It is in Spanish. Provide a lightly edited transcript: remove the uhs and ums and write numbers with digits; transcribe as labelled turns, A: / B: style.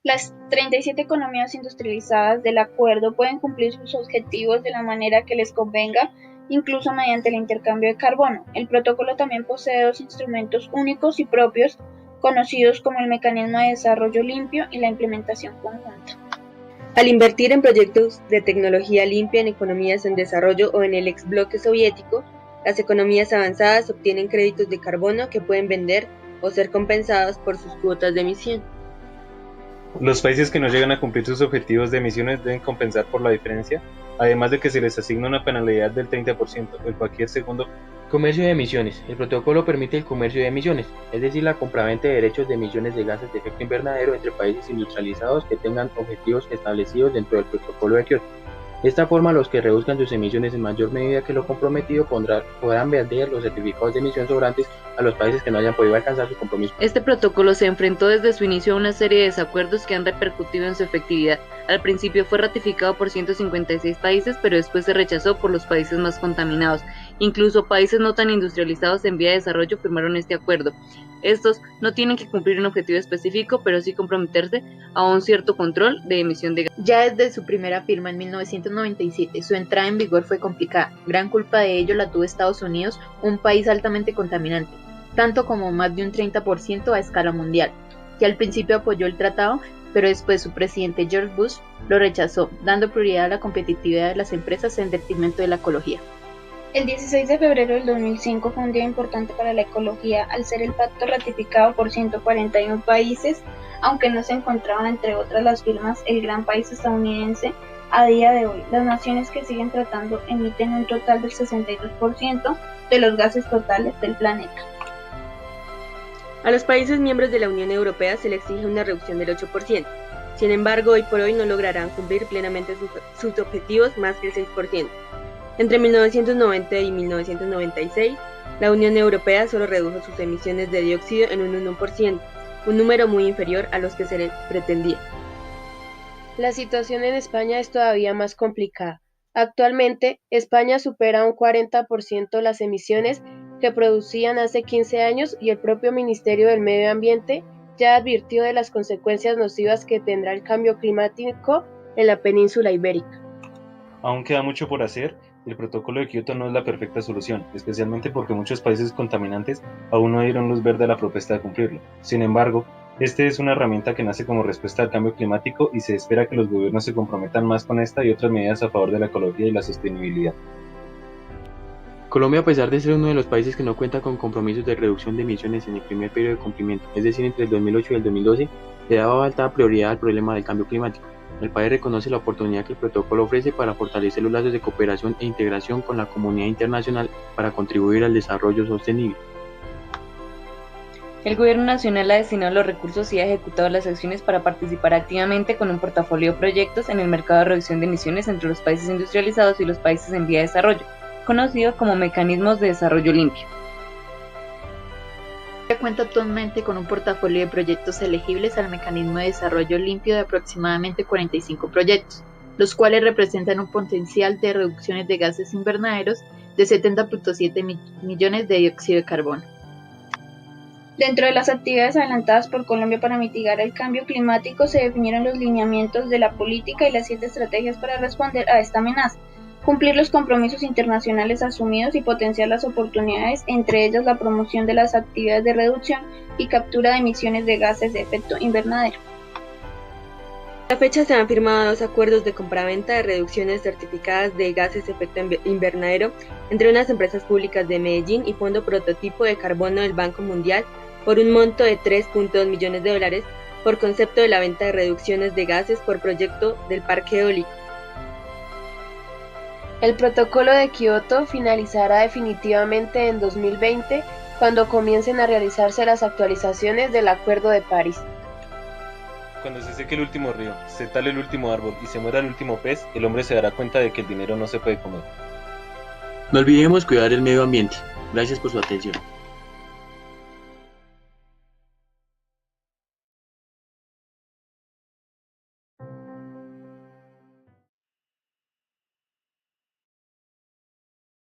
A: Las 37 economías industrializadas del acuerdo pueden cumplir sus objetivos de la manera que les convenga, incluso mediante el intercambio de carbono. El protocolo también posee dos instrumentos únicos y propios, conocidos como el Mecanismo de Desarrollo Limpio y la Implementación Conjunta.
B: Al invertir en proyectos de tecnología limpia en economías en desarrollo o en el ex bloque soviético, las economías avanzadas obtienen créditos de carbono que pueden vender o ser compensados por sus cuotas de emisión.
C: Los países que no llegan a cumplir sus objetivos de emisiones deben compensar por la diferencia, además de que se les asigna una penalidad del 30% en cualquier segundo.
D: Comercio de emisiones. El protocolo permite el comercio de emisiones, es decir, la compraventa de derechos de emisiones de gases de efecto invernadero entre países industrializados que tengan objetivos establecidos dentro del protocolo de Kioto. De esta forma, los que reduzcan sus emisiones en mayor medida que lo comprometido podrán vender los certificados de emisión sobrantes a los países que no hayan podido alcanzar su compromiso.
E: Este protocolo se enfrentó desde su inicio a una serie de desacuerdos que han repercutido en su efectividad. Al principio fue ratificado por 156 países, pero después se rechazó por los países más contaminados. Incluso países no tan industrializados en vía de desarrollo firmaron este acuerdo. Estos no tienen que cumplir un objetivo específico, pero sí comprometerse a un cierto control de emisión de gases.
F: Ya desde su primera firma en 1997, su entrada en vigor fue complicada. Gran culpa de ello la tuvo Estados Unidos, un país altamente contaminante, tanto como más de un 30% a escala mundial, que al principio apoyó el tratado, pero después su presidente George Bush lo rechazó, dando prioridad a la competitividad de las empresas en detrimento de la ecología.
A: El 16 de febrero del 2005 fue un día importante para la ecología al ser el pacto ratificado por 141 países, aunque no se encontraban entre otras las firmas el gran país estadounidense. A día de hoy, las naciones que siguen tratando emiten un total del 62% de los gases totales del planeta.
B: A los países miembros de la Unión Europea se les exige una reducción del 8%. Sin embargo, hoy por hoy no lograrán cumplir plenamente sus objetivos más que el 6%. Entre 1990 y 1996, la Unión Europea solo redujo sus emisiones de dióxido en un 1%, un número muy inferior a los que se le pretendía.
G: La situación en España es todavía más complicada. Actualmente, España supera un 40% las emisiones que producían hace 15 años y el propio Ministerio del Medio Ambiente ya advirtió de las consecuencias nocivas que tendrá el cambio climático en la península ibérica.
C: Aún queda mucho por hacer. El protocolo de Kioto no es la perfecta solución, especialmente porque muchos países contaminantes aún no dieron luz verde a la propuesta de cumplirlo. Sin embargo, este es una herramienta que nace como respuesta al cambio climático y se espera que los gobiernos se comprometan más con esta y otras medidas a favor de la ecología y la sostenibilidad.
D: Colombia, a pesar de ser uno de los países que no cuenta con compromisos de reducción de emisiones en el primer periodo de cumplimiento, es decir, entre el 2008 y el 2012, le daba alta prioridad al problema del cambio climático. El país reconoce la oportunidad que el protocolo ofrece para fortalecer los lazos de cooperación e integración con la comunidad internacional para contribuir al desarrollo sostenible.
E: El Gobierno Nacional ha destinado los recursos y ha ejecutado las acciones para participar activamente con un portafolio de proyectos en el mercado de reducción de emisiones entre los países industrializados y los países en vía de desarrollo, conocido como Mecanismos de Desarrollo Limpio.
F: Cuenta actualmente con un portafolio de proyectos elegibles al Mecanismo de Desarrollo Limpio de aproximadamente 45 proyectos, los cuales representan un potencial de reducciones de gases invernaderos de 70.7 millones de dióxido de carbono.
A: Dentro de las actividades adelantadas por Colombia para mitigar el cambio climático se definieron los lineamientos de la política y las 7 estrategias para responder a esta amenaza, cumplir los compromisos internacionales asumidos y potenciar las oportunidades, entre ellas la promoción de las actividades de reducción y captura de emisiones de gases de efecto invernadero.
B: A la fecha se han firmado 2 acuerdos de compraventa de reducciones certificadas de gases de efecto invernadero entre unas empresas públicas de Medellín y Fondo Prototipo de Carbono del Banco Mundial por un monto de $3.2 millones por concepto de la venta de reducciones de gases por proyecto del parque eólico.
G: El protocolo de Kioto finalizará definitivamente en 2020, cuando comiencen a realizarse las actualizaciones del Acuerdo de París.
C: Cuando se seque el último río, se tale el último árbol y se muera el último pez, el hombre se dará cuenta de que el dinero no se puede comer.
D: No olvidemos cuidar el medio ambiente. Gracias por su atención.